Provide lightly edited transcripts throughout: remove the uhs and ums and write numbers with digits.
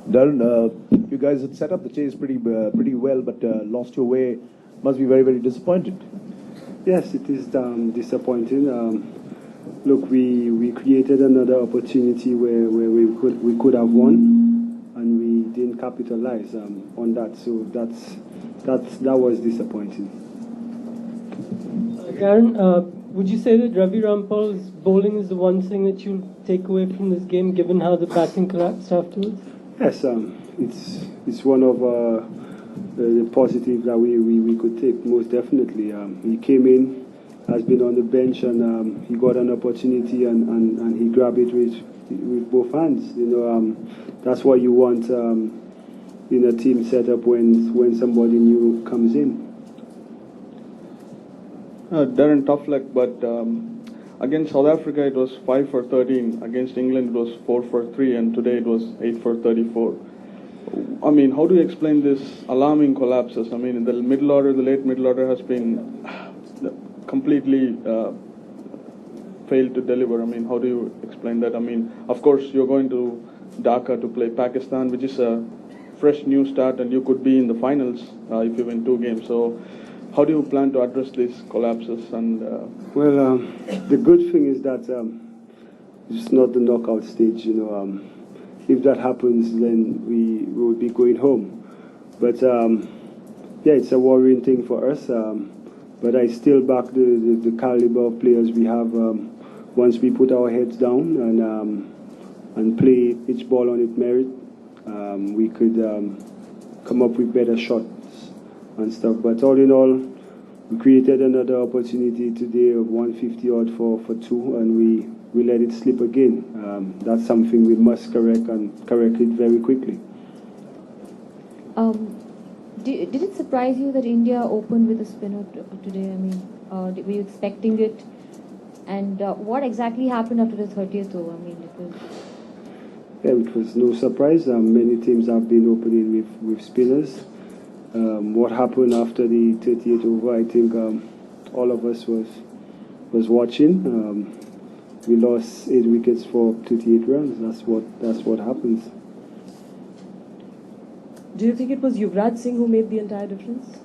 Darren, you guys had set up the chase pretty well, but lost your way. Must be very, very disappointed. Yes, it is disappointing. Look, we created another opportunity where we could have won, and we didn't capitalize on that. So that was disappointing. Darren, would you say that Ravi Rampal's bowling is the one thing that you'll take away from this game, given how the batting collapsed afterwards? Yes, it's one of the positives that we could take, most definitely. He came in, has been on the bench, and he got an opportunity, and he grabbed it with both hands. That's what you want in a team setup when somebody new comes in. Darren, tough luck, but against South Africa it was 5 for 13. Against England it was 4 for 3, and today it was 8 for 34. I mean, how do you explain this alarming collapses? I mean, the middle order, the late middle order has been completely failed to deliver. I mean, how do you explain that? I mean, of course, you're going to Dhaka to play Pakistan, which is a fresh new start, and you could be in the finals if you win 2 games. So, how do you plan to address these collapses? And well, the good thing is that it's not the knockout stage. If that happens, then we will be going home. But yeah, it's a worrying thing for us. But I still back the caliber of players we have. Once we put our heads down and play each ball on its merit, we could come up with better shots and stuff. But all in all, we created another opportunity today of 150 odd for 2, and we let it slip again. That's something we must correct, and correct it very quickly. Did it surprise you that India opened with a spinner today? I mean, were you expecting it? And what exactly happened after the 30th over? I mean, it was no surprise. Many teams have been opening with spinners. What happened after the 38th over, I think all of us was watching. We lost 8 wickets for 38 runs. That's what happens. Do you think it was Yuvraj Singh who made the entire difference?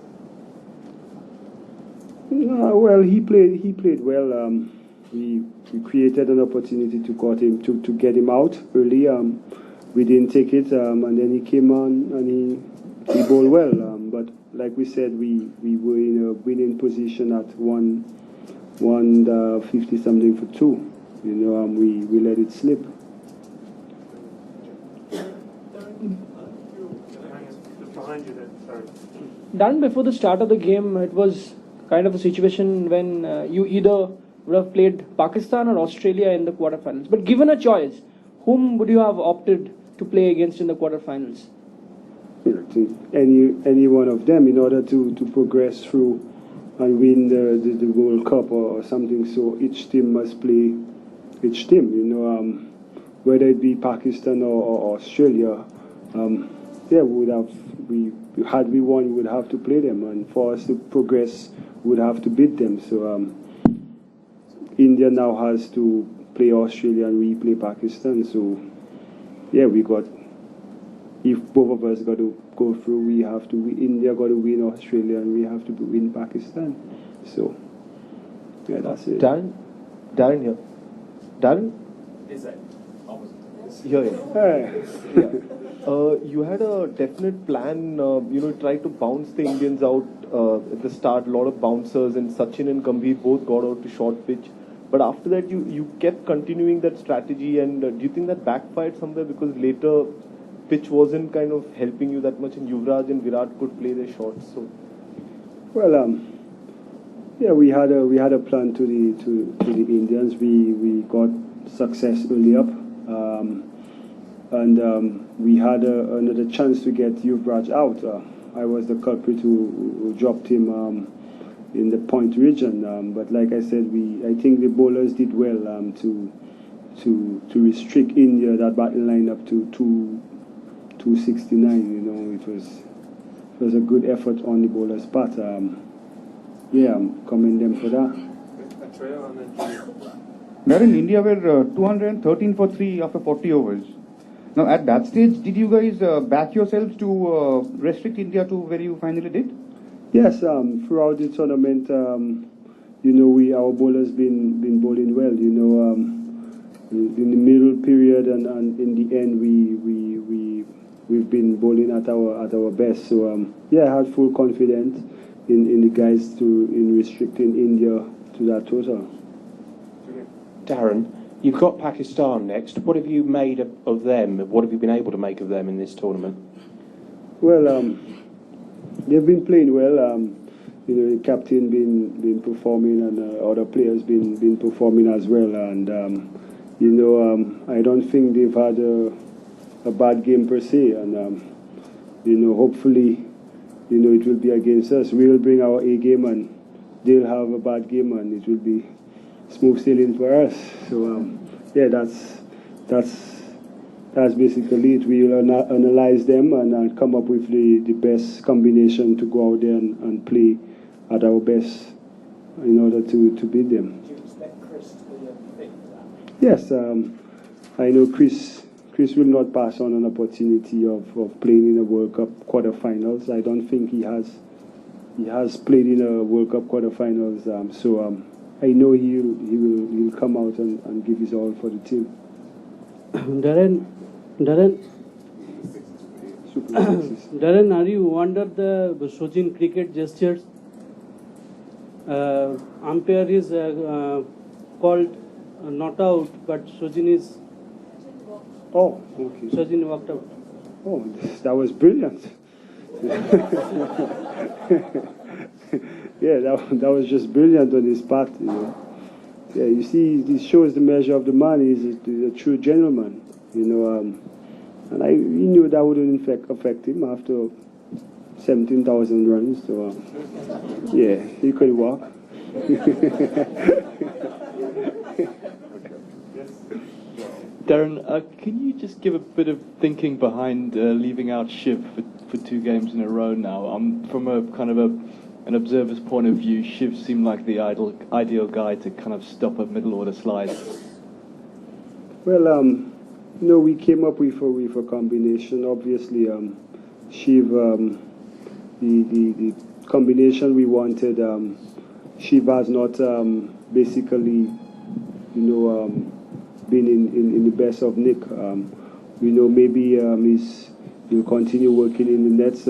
Well, he played well. We created an opportunity to get him out early. We didn't take it, and then he came on and he bowled well. But like we said, we were in a winning position at 150 something for 2. We let it slip. Darren, before the start of the game, it was kind of a situation when you either would have played Pakistan or Australia in the quarterfinals. But given a choice, whom would you have opted to play against in the quarterfinals? Any one of them, in order to progress through and win the World Cup or something. So each team must play each team. Whether it be Pakistan or Australia. Yeah, had we won, we would have to play them, and for us to progress, we would have to beat them. So India now has to play Australia and we play Pakistan. So yeah, if both of us got to go through, we have to. India got to win Australia and we have to win Pakistan. So yeah, that's it. Darren here. Darren? This side. Opposite. Here. Hey. Yeah. You had a definite plan, try to bounce the Indians out at the start. A lot of bouncers, and Sachin and Gambhir both got out to short pitch. But after that, you kept continuing that strategy, and do you think that backfired somewhere, because later pitch wasn't kind of helping you that much, and Yuvraj and Virat could play their shots? So, well, yeah, we had a plan to the Indians. We got success early up. And we had another chance to get Yuvraj out. I was the culprit who dropped him in the point region. But like I said, I think the bowlers did well to restrict India, that batting line up to 269. It was a good effort on the bowlers' part. Yeah, I'm commending them for that. Darren, India were 213 for 3 after 40 overs. Now, at that stage, did you guys back yourselves to restrict India to where you finally did? Yes, throughout the tournament, our bowlers been bowling well. In the middle period and in the end, we've been bowling at our best. So I had full confidence in the guys in restricting India to that total. Darren, you've got Pakistan next. What have you made of them? What have you been able to make of them in this tournament? Well, they've been playing well. The captain been performing and other players been performing as well. And I don't think they've had a bad game per se. And hopefully, it will be against us. We'll bring our A game and they'll have a bad game and it will be smooth sailing for us. So that's basically it. We'll analyze them and come up with the best combination to go out there and play at our best in order to beat them. Do you expect Chris to be fit for that? Yes, I know Chris will not pass on an opportunity of playing in a World Cup quarterfinals. I don't think he has played in a World Cup quarterfinals. I know he'll come out and give his all for the team. Darren, are you wonder the Sojin cricket gestures? Umpire is called not out, but Sojin is. Oh, okay. Sojin walked out. Oh, that was brilliant. Yeah, that was just brilliant on his part. Yeah, you see, this shows the measure of the man. He's a true gentleman. And he knew that wouldn't affect him after 17,000 runs. So yeah, he could walk. Darren, can you just give a bit of thinking behind leaving out Shiv for 2 games in a row now? From a kind of an observer's point of view, Shiv seemed like the ideal guy to kind of stop a middle order slide. Well, we came up with a combination. Obviously, Shiv, the combination we wanted, Shiv has not basically, been in the best of nick. Maybe he'll continue working in the nets.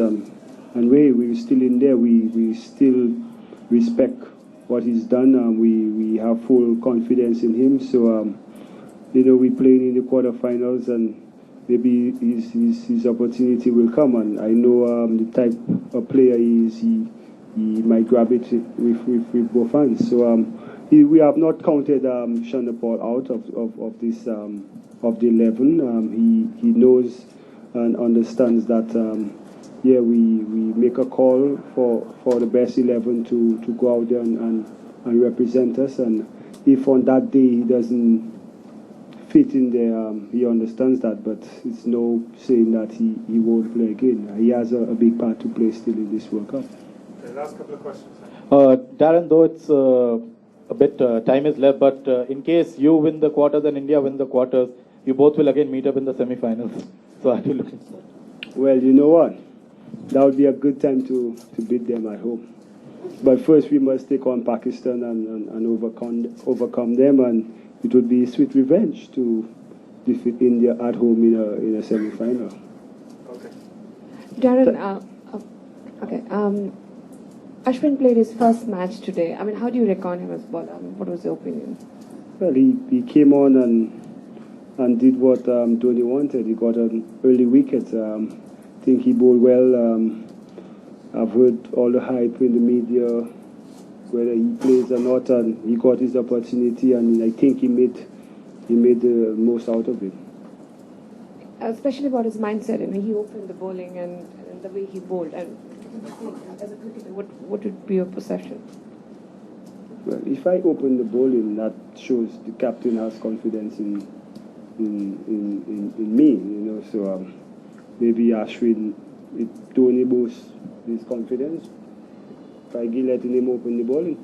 And we're still in there. We still respect what he's done. We have full confidence in him. So, we're playing in the quarterfinals, and maybe his opportunity will come. And I know the type of player he is. He might grab it with both hands. So we have not counted Shanapal out of this of the 11. He knows and understands that. We make a call for the best 11 to go out there and represent us. And if on that day he doesn't fit in there, he understands that. But it's no saying that he won't play again. He has a big part to play still in this World Cup. Okay, last couple of questions. Darren, though it's a bit time is left, but in case you win the quarters and India win the quarters, you both will again meet up in the semi-finals. So are you looking forward? Well, you know what? That would be a good time to beat them at home. But first we must take on Pakistan and overcome them, and it would be sweet revenge to defeat India at home in a semi-final. Okay. Darren, Ashwin played his first match today. I mean, how do you reckon him as bowler? What was your opinion? Well, he came on and did what Dhoni wanted. He got an early wicket. I think he bowled well. I've heard all the hype in the media, whether he plays or not, and he got his opportunity, and I think he made the most out of it. Especially about his mindset, he opened the bowling and the way he bowled. And as a cricketer, what would be your perception? Well, if I open the bowling, that shows the captain has confidence in me, So maybe Ashwin, if Dhoni boosts his confidence, by letting him open the bowling.